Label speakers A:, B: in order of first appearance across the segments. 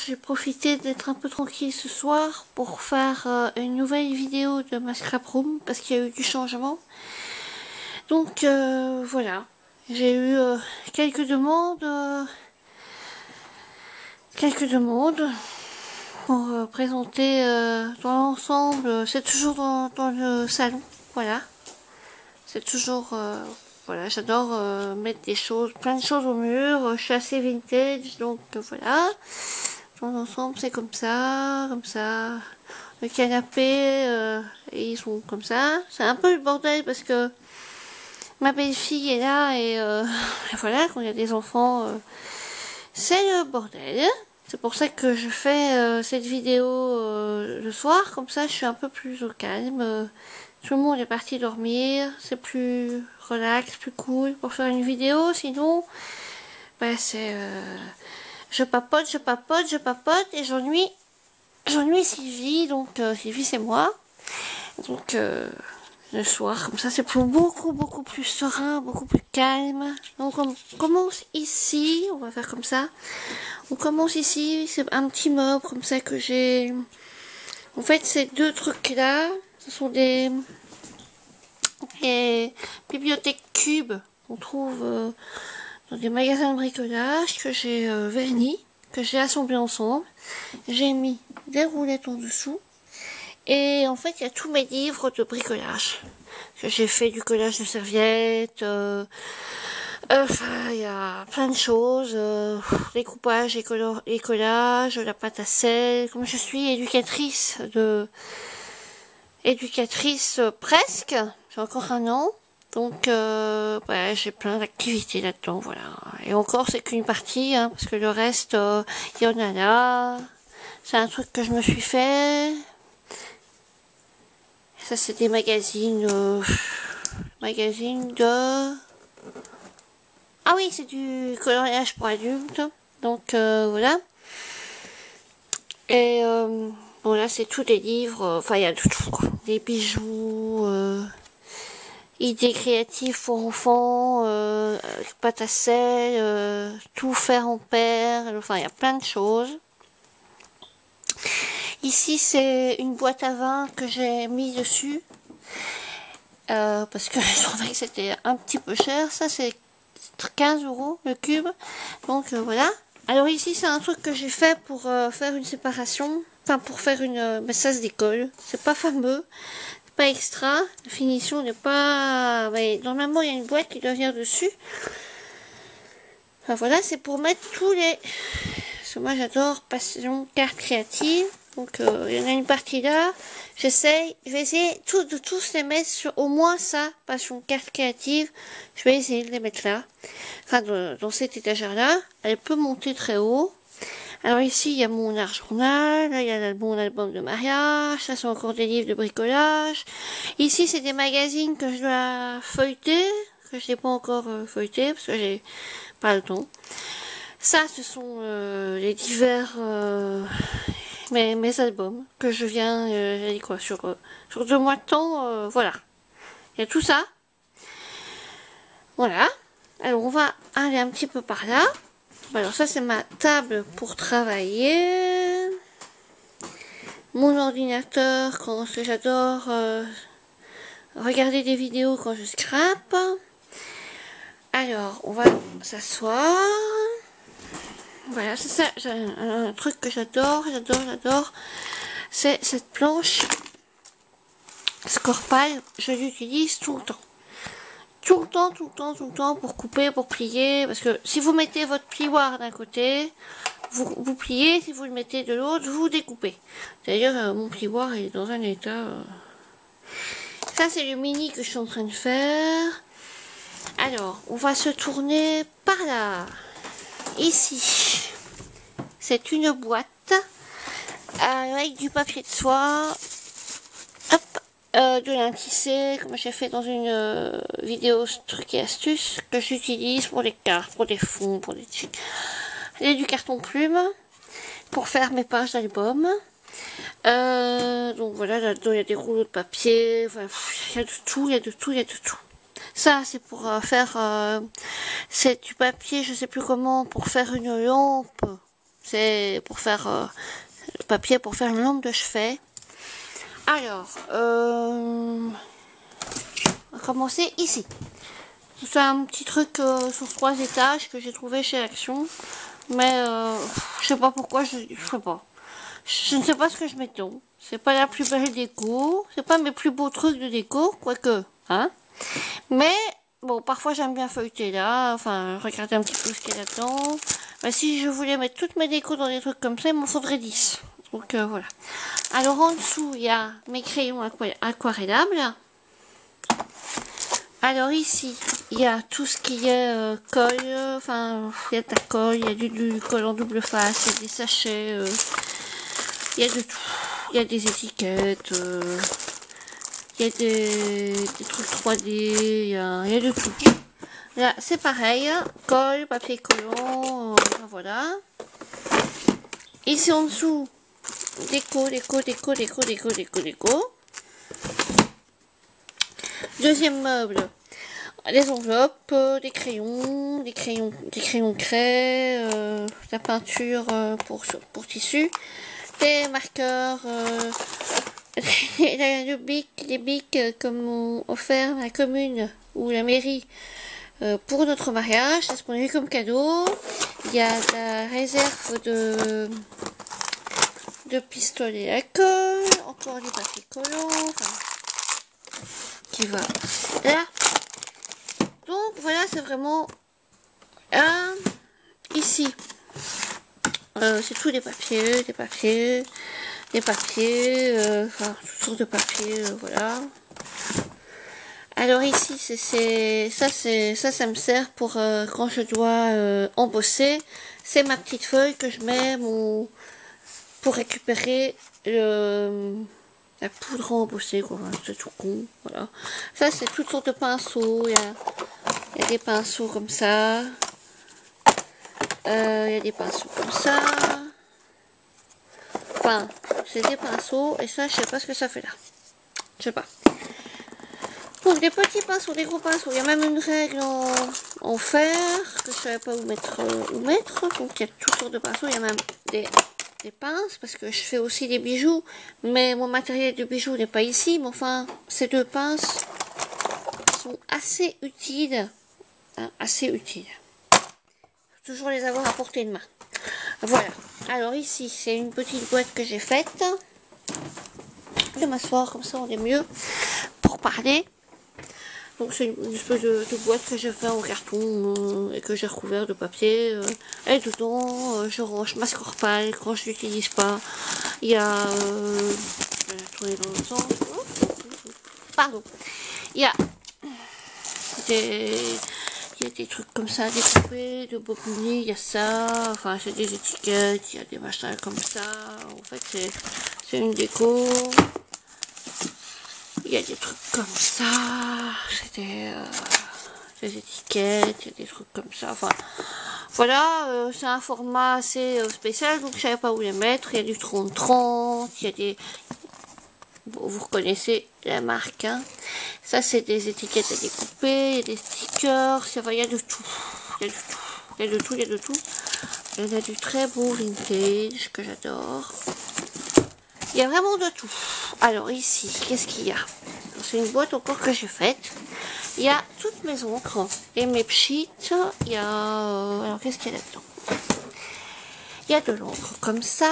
A: j'ai profité d'être un peu tranquille ce soir pour faire une nouvelle vidéo de ma scrap room parce qu'il y a eu du changement. Donc voilà, j'ai eu quelques demandes pour présenter dans l'ensemble. C'est toujours dans le salon, voilà. C'est toujours voilà, j'adore mettre des choses, plein de choses au mur. Je suis assez vintage, donc voilà. Dans l'ensemble, c'est comme ça, comme ça. Le canapé, ils sont comme ça. C'est un peu le bordel parce que ma belle-fille est là et voilà, quand il y a des enfants, c'est le bordel. C'est pour ça que je fais cette vidéo le soir, comme ça je suis un peu plus au calme. Tout le monde est parti dormir, c'est plus relax, plus cool pour faire une vidéo. Sinon, bah c'est je papote et j'ennuie Sylvie. Donc Sylvie c'est moi. Donc le soir, comme ça c'est beaucoup plus serein, beaucoup plus calme. Donc on commence ici, on va faire comme ça. On commence ici, c'est un petit meuble comme ça que j'ai. En fait, ces deux trucs là, ce sont des bibliothèques cubes qu'on trouve dans des magasins de bricolage que j'ai vernis, que j'ai assemblé ensemble. J'ai mis des roulettes en dessous. Et en fait, il y a tous mes livres de bricolage. Que j'ai fait du collage de serviettes. Il y a plein de choses. Découpage et collage, la pâte à sel. Comme je suis éducatrice presque. J'ai encore un an. Donc, ouais, j'ai plein d'activités là-dedans, voilà. Et encore, c'est qu'une partie, hein, parce que le reste, il y en a là. C'est un truc que je me suis fait. Ça, c'est des magazines de... Ah oui, c'est du coloriage pour adultes. Donc, voilà. Et, bon, là, c'est tous des livres. Enfin, il y a de tout, quoi. Des bijoux, idées créatives pour enfants, pâte à sel, tout faire en perles. Enfin, il y a plein de choses. Ici, c'est une boîte à vin que j'ai mis dessus. Parce que je trouvais que c'était un petit peu cher. Ça, c'est 15 € le cube. Donc, voilà. Alors ici, c'est un truc que j'ai fait pour faire une séparation. Enfin, pour faire une... mais ça se décolle. C'est pas fameux. C'est pas extra. La finition n'est pas... Mais normalement, il y a une boîte qui doit venir dessus. Enfin, voilà, c'est pour mettre tous les... Parce que moi, j'adore passion carte créative. Donc, il y en a une partie là. Je vais essayer de tous les mettre sur au moins ça, passion carte créative. Je vais essayer de les mettre là. Enfin, dans cette étagère-là. Elle peut monter très haut. Alors ici, il y a mon art journal. Là, il y a mon album de mariage. Ça, c'est encore des livres de bricolage. Ici, c'est des magazines que je dois feuilleter. Que je n'ai pas encore feuilleté parce que j'ai pas le temps. Ça, ce sont les divers... mes albums que je viens j'ai dit quoi sur 2 mois de temps, voilà, il y a tout ça, voilà. Alors on va aller un petit peu par là. Alors ça, c'est ma table pour travailler, mon ordinateur quand j'adore regarder des vidéos quand je scrape. Alors on va s'asseoir. Voilà, c'est ça, un truc que j'adore, c'est cette planche Scorpal. Je l'utilise tout le temps. Tout le temps pour couper, pour plier. Parce que si vous mettez votre plioir d'un côté, vous pliez. Si vous le mettez de l'autre, vous découpez. D'ailleurs, mon plioir est dans un état... Ça, c'est le mini que je suis en train de faire. Alors, on va se tourner par là. Ici, c'est une boîte avec du papier de soie, hop, de lin tissé, comme j'ai fait dans une vidéo trucs et astuces que j'utilise pour les cartes, pour des fonds, pour des trucs. Et du carton plume pour faire mes pages d'album. Donc voilà, là-dedans il y a des rouleaux de papier, enfin, il y a de tout. Ça, c'est pour faire... c'est du papier, je sais plus comment, pour faire une lampe. C'est pour faire le papier, pour faire le nombre de chevet. Alors, on va commencer ici. C'est un petit truc sur 3 étages que j'ai trouvé chez Action. Mais je sais pas pourquoi, je sais pas. Je ne sais pas ce que je mets dedans. C'est pas la plus belle déco. C'est pas mes plus beaux trucs de déco, quoique, hein. Mais, bon, parfois j'aime bien feuilleter là. Enfin, regarder un petit peu ce qu'il y a là-dedans. Mais si je voulais mettre toutes mes décos dans des trucs comme ça, il m'en faudrait 10. Donc voilà. Alors en dessous, il y a mes crayons aquarellables. Alors ici, il y a tout ce qui est colle, enfin, il y a de la colle, il y a du colle en double face, il y a des sachets, il y a de tout. Il y a des étiquettes, il y a des trucs 3D, il y a de tout. Là, c'est pareil, colle, papier collant, voilà. Ici en dessous, déco. Deuxième meuble, les enveloppes, des crayons craie, la peinture pour tissu, des marqueurs, les bics comme on offert à la commune ou la mairie pour notre mariage, c'est ce qu'on a eu comme cadeau. Il y a la réserve de pistolets à colle, encore des papiers collants, enfin, qui va là. Donc voilà, c'est vraiment ici c'est tout des papiers, enfin toutes sortes de papiers, voilà. Alors ici ça me sert pour quand je dois embosser. C'est ma petite feuille que je mets pour récupérer la poudre embossée, quoi. C'est tout con, voilà. Ça c'est toutes sortes de pinceaux. Il y a des pinceaux comme ça. Il y a des pinceaux comme ça. Enfin, c'est des pinceaux. Et ça, je sais pas ce que ça fait là. Je sais pas. Donc, des petits pinceaux, des gros pinceaux. Il y a même une règle en fer que je savais pas où mettre. Donc, il y a toutes sortes de pinceaux. Il y a même des pinces parce que je fais aussi des bijoux. Mais mon matériel de bijoux n'est pas ici. Mais enfin, ces deux pinces sont assez utiles. Hein, assez utiles. Toujours les avoir à portée de main. Voilà. Alors ici, c'est une petite boîte que j'ai faite. Je vais m'asseoir comme ça, on est mieux pour parler. Donc c'est une espèce de boîte que j'ai fait en carton et que j'ai recouvert de papier. Et dedans, je range ma scorpale quand je l'utilise pas. Il y a... je vais la tourner dans le sens. Pardon. Il y a des trucs comme ça, découpés, de bobiner, il y a ça, enfin c'est des étiquettes, il y a des machins comme ça, en fait c'est une déco, il y a des trucs comme ça, c'est des étiquettes, il y a des trucs comme ça, enfin voilà, c'est un format assez spécial, donc je savais pas où les mettre, il y a du 30-30, il y a des... Bon, vous reconnaissez la marque, hein. Ça c'est des étiquettes à découper, il y a des stickers, il y a de tout, il y a de tout. Il y a du très beau vintage que j'adore. Il y a vraiment de tout. Alors ici, qu'est-ce qu'il y a? C'est une boîte encore que j'ai faite. Il y a toutes mes encres et mes pchites. Il y a... alors qu'est-ce qu'il y a là-dedans? Il y a de l'encre comme ça.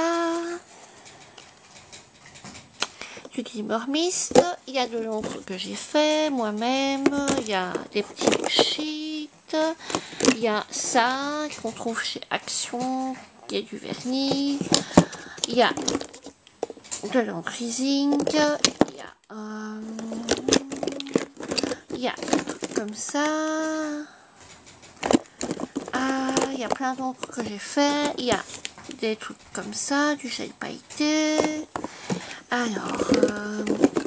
A: Du glimmer mist, il y a de l'encre que j'ai fait moi-même, il y a des petits sheets, il y a ça qu'on trouve chez Action, il y a du vernis, il y a de l'encre Ising, il y a des trucs comme ça, il y a plein d'encre que j'ai fait, il y a des trucs comme ça, du gel pailleté. Alors,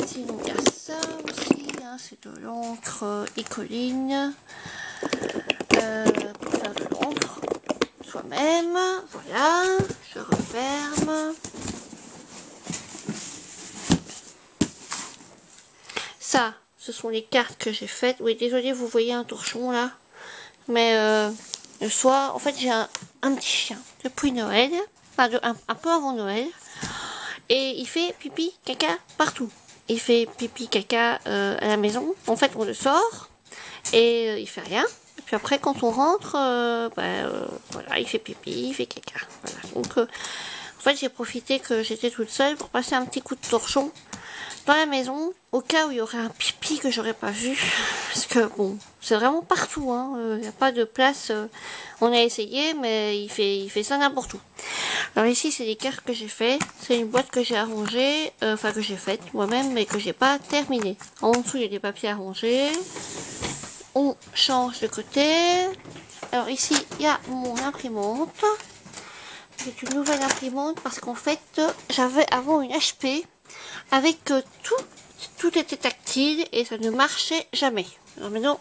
A: sinon il y a ça aussi, hein, c'est de l'encre Ecoline, pour faire de l'encre soi-même. Voilà, je referme. Ça, ce sont les cartes que j'ai faites. Oui, désolé, vous voyez un torchon là, mais le soir, en fait, j'ai un petit chien depuis Noël. enfin un peu avant Noël, et il fait pipi, caca partout. Il fait pipi, caca à la maison. En fait, on le sort et il fait rien. Et puis après, quand on rentre, voilà, il fait pipi, il fait caca. Voilà. Donc, en fait, j'ai profité que j'étais toute seule pour passer un petit coup de torchon dans la maison, au cas où il y aurait un pipi que j'aurais pas vu, parce que bon, c'est vraiment partout, hein. Il n'y a pas de place, on a essayé, mais il fait ça n'importe où. Alors ici, c'est des cartes que j'ai fait, c'est une boîte que j'ai arrangée, enfin que j'ai faite moi-même, mais que j'ai pas terminée. En dessous, il y a des papiers arrangés, on change de côté. Alors ici, il y a mon imprimante, c'est une nouvelle imprimante, parce qu'en fait, j'avais avant une HP, avec tout était tactile et ça ne marchait jamais. Alors maintenant,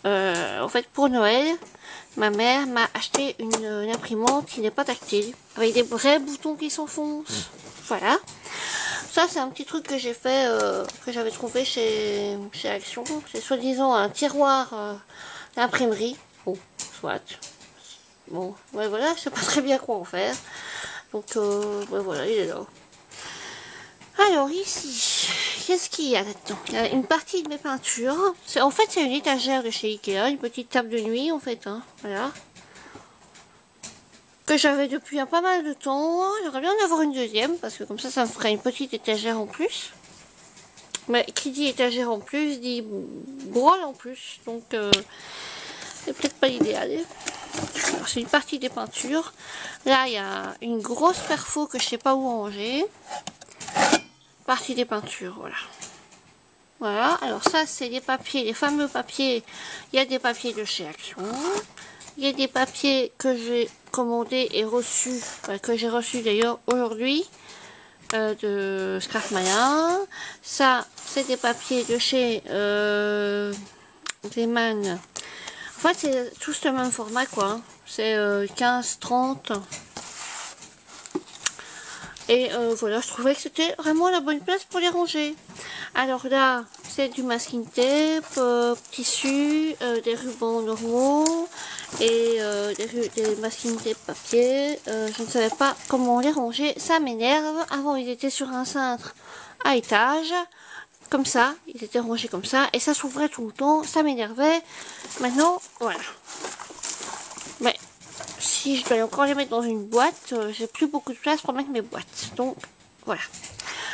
A: en fait pour Noël, ma mère m'a acheté une imprimante qui n'est pas tactile, avec des vrais boutons qui s'enfoncent. Voilà. Ça c'est un petit truc que j'ai fait, que j'avais trouvé chez Action. C'est soi-disant un tiroir d'imprimerie. Bon, soit. Bon, ouais, voilà, je sais pas très bien quoi en faire. Donc, ouais, voilà, il est là. Alors ici, qu'est-ce qu'il y a là-dedans? Il y a une partie de mes peintures. En fait, c'est une étagère de chez Ikea, une petite table de nuit en fait. Hein, voilà. Que j'avais depuis pas mal de temps. J'aimerais bien en avoir une deuxième, parce que comme ça me ferait une petite étagère en plus. Mais qui dit étagère en plus, dit brol en plus. Donc, c'est peut-être pas l'idéal. C'est une partie des peintures. Là, il y a une grosse perfo que je sais pas où ranger. Partie des peintures, voilà. Voilà, alors ça c'est les papiers, les fameux papiers. Il y a des papiers de chez Action. Il y a des papiers que j'ai commandés et reçus, que j'ai reçus d'ailleurs aujourd'hui de Scrapmania. Ça c'est des papiers de chez Gleeman. En fait c'est tous le même format quoi. Hein. C'est 15-30. Et voilà, je trouvais que c'était vraiment la bonne place pour les ranger. Alors là, c'est du masking tape, tissu, des rubans normaux et des masking tape papier. Je ne savais pas comment les ranger, ça m'énerve. Avant, ils étaient sur un cintre à étage, comme ça, ils étaient rangés comme ça, et ça s'ouvrait tout le temps, ça m'énervait. Maintenant, voilà. Mais si je dois encore les mettre dans une boîte, j'ai plus beaucoup de place pour mettre mes boîtes. Donc, voilà.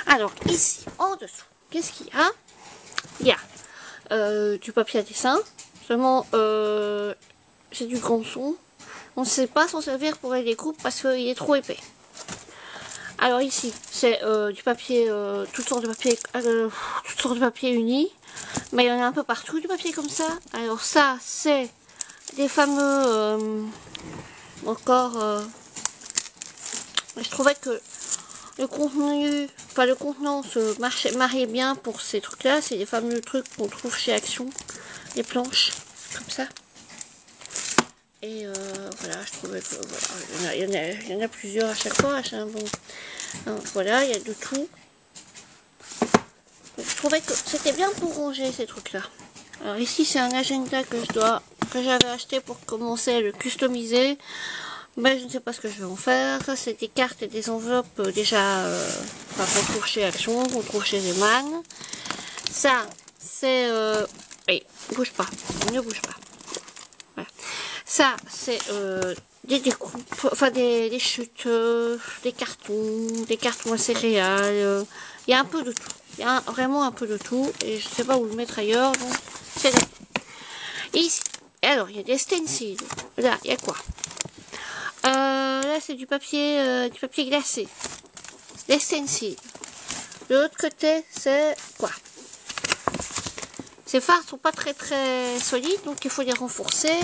A: Alors, ici, en dessous, qu'est-ce qu'il y a? Il y a du papier à dessin. Seulement, c'est du grand son. On ne sait pas s'en servir pour les découpes parce qu'il est trop épais. Alors ici, c'est du papier, toutes sortes de papier unis. Mais il y en a un peu partout, du papier comme ça. Alors ça, c'est des fameux... encore, je trouvais que le contenu, enfin le contenant se mariait bien pour ces trucs là. C'est les fameux trucs qu'on trouve chez Action, les planches comme ça. Et voilà, je trouvais que voilà, il y en a plusieurs à chaque fois. Bon, donc, voilà, il y a de tout. Donc, je trouvais que c'était bien pour ranger ces trucs là. Alors ici c'est un agenda que j'avais acheté pour commencer à le customiser. Mais je ne sais pas ce que je vais en faire. Ça c'est des cartes et des enveloppes déjà qu'on trouve chez Action, qu'on trouve chez Zeman. Ça c'est... oui, bouge pas, ne bouge pas. Voilà. Ça c'est des découpes, enfin des chutes, des cartons à céréales. Il y a un peu de tout. Il y a vraiment un peu de tout. Et je ne sais pas où le mettre ailleurs. Donc c'est là. Ici. Alors il y a des stencils. Là il y a quoi? Là c'est du papier glacé. Les stencils. De l'autre côté c'est quoi? Ces fards sont pas très solides, donc il faut les renforcer.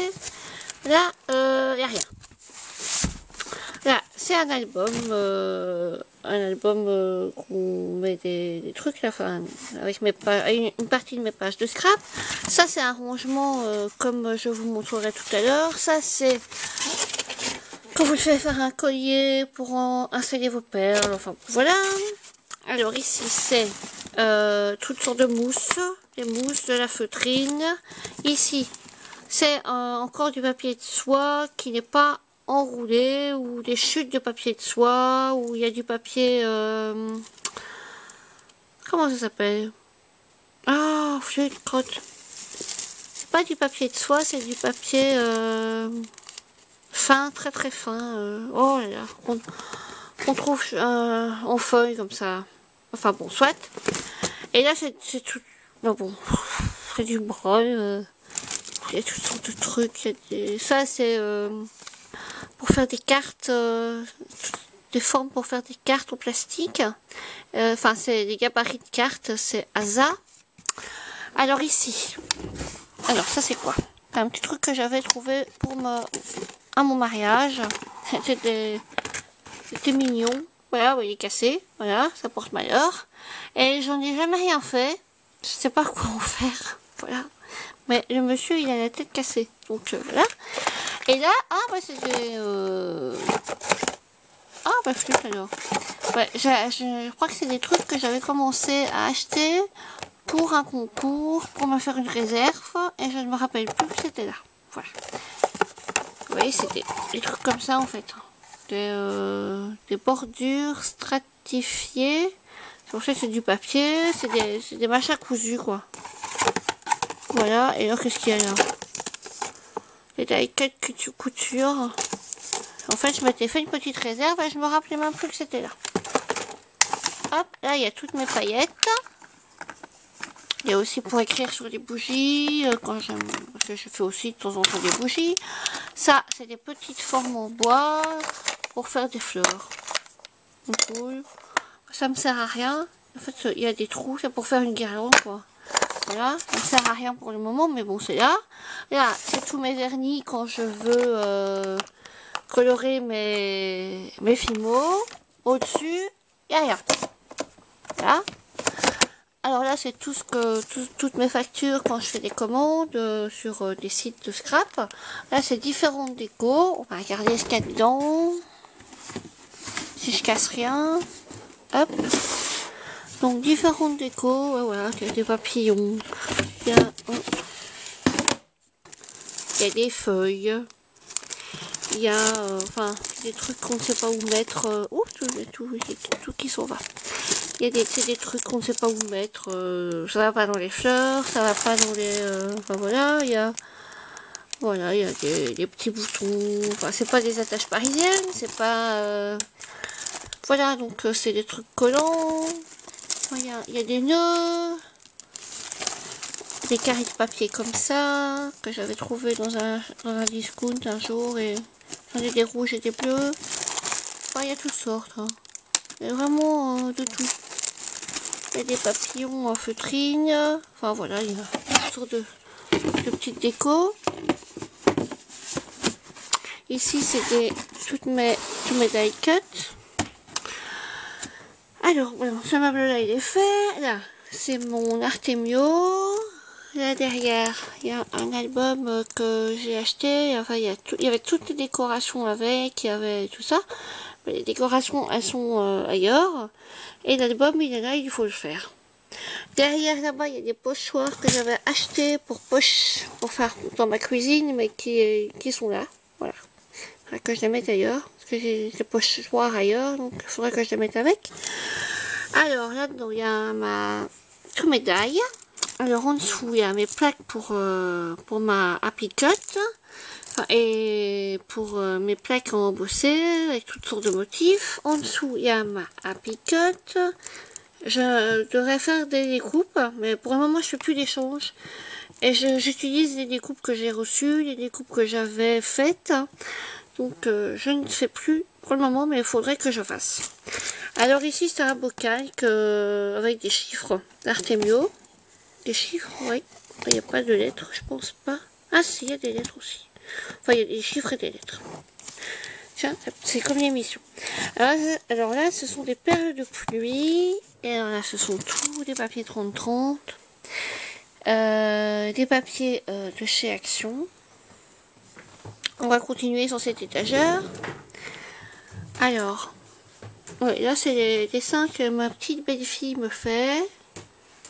A: Là il n'y a rien. Là c'est un album qu'on met des trucs là, enfin avec une partie de mes pages de scrap. Ça c'est un rangement comme je vous montrerai tout à l'heure. Ça c'est quand vous faites faire un collier pour installer vos perles, enfin voilà. Alors ici c'est toutes sortes de mousses, des mousses, de la feutrine. Ici c'est encore du papier de soie qui n'est pas enroulé, ou des chutes de papier de soie, ou il y a du papier... comment ça s'appelle? Ah, j'ai une crotte. C'est pas du papier de soie, c'est du papier fin, très très fin. Oh là là, qu'on trouve en feuille comme ça. Enfin bon, soit. Et là, c'est tout... Non bon, c'est du brol. Il y a toutes sortes de trucs. Ça, c'est pour faire des cartes, des formes pour faire des cartes en plastique. Enfin, c'est des gabarits de cartes, c'est ASA. Alors ici, alors ça c'est quoi? Un petit truc que j'avais trouvé pour à mon mariage. C'était mignon. Voilà, il est cassé. Voilà, ça porte malheur. Et j'en ai jamais rien fait. Je sais pas quoi en faire. Voilà. Mais le monsieur, il a la tête cassée. Donc voilà. Et là, ah bah c'était... Ah bah flûte alors. Ouais, je crois que c'est des trucs que j'avais commencé à acheter pour un concours, pour me faire une réserve. Et je ne me rappelle plus que c'était là. Voilà. Vous voyez, c'était des trucs comme ça en fait. Des bordures stratifiées. C'est pour ça que c'est du papier. C'est des machins cousus quoi. Voilà, et là, qu'est-ce qu'il y a là? Et là, quelques coutures. En fait, je m'étais fait une petite réserve et je me rappelais même plus que c'était là. Hop, là, il y a toutes mes paillettes. Il y a aussi pour écrire sur les bougies, parce que je fais aussi de temps en temps des bougies. Ça, c'est des petites formes en bois pour faire des fleurs. Cool. Ça me sert à rien. En fait, il y a des trous, c'est pour faire une guirlande, quoi. Voilà, ça ne sert à rien pour le moment, mais bon, c'est là. Là, c'est tous mes vernis quand je veux colorer mes fimos. Au-dessus, il n'y a rien. Voilà. Alors là, c'est toutes mes factures quand je fais des commandes sur des sites de scrap. Là, c'est différentes décos. On va regarder ce qu'il y a dedans. Si je casse rien. Hop. Donc différentes décos, ouais, voilà, il y a des papillons, il y a des feuilles, il y a enfin des trucs qu'on ne sait pas où mettre, tout qui s'en va. Il y a des trucs qu'on ne sait pas où mettre, ça va pas dans les fleurs, ça va pas dans les, enfin voilà, il y a des petits boutons, enfin c'est pas des attaches parisiennes, c'est pas, voilà, donc c'est des trucs collants. Il y a des nœuds, des carrés de papier comme ça, que j'avais trouvé dans un discount un jour, et j'en ai des rouges et des bleus. Enfin, il y a toutes sortes, hein. Il y a vraiment de tout. Il y a des papillons en feutrine, enfin voilà, il y a toutes sortes de petites décos. Ici, c'est tous mes die cut. Alors, voilà, ce meuble-là, il est fait. Là, c'est mon Artemio. Là, derrière, il y a un album que j'ai acheté. Enfin, il y avait toutes les décorations avec, il y avait tout ça. Mais les décorations, elles sont ailleurs. Et l'album, il est là, il faut le faire. Derrière, là-bas, il y a des pochoirs que j'avais achetés pour faire dans ma cuisine, mais qui sont là. Voilà. Il faudrait que je les mette ailleurs. J'ai des pochoirs ailleurs, donc il faudrait que je les mette avec. Alors là-dedans, il y a tous mes die. Alors en dessous, il y a mes plaques pour ma Happy Cut. Enfin, et pour mes plaques embossées avec toutes sortes de motifs. En dessous, il y a ma Happy Cut. Je devrais faire des découpes, mais pour le moment, je fais plus d'échanges. Et j'utilise les découpes que j'ai reçues, les découpes que j'avais faites. Donc je ne fais plus pour le moment, mais il faudrait que je fasse. Alors ici c'est un bocal avec des chiffres d'Artemio. Des chiffres, oui. Il n'y a pas de lettres, je pense pas. Ah si, il y a des lettres aussi. Enfin, il y a des chiffres et des lettres. Tiens, c'est comme l'émission. Alors là, ce sont des perles de pluie. Et alors là, ce sont tous des papiers 30-30. Des papiers de chez Action. On va continuer sur cette étagère. Alors, ouais, là c'est les dessins que ma petite belle-fille me fait.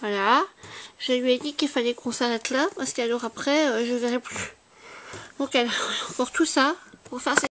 A: Voilà. Je lui ai dit qu'il fallait qu'on s'arrête là, parce qu'alors après, je verrai plus. Donc elle a encore tout ça pour faire cette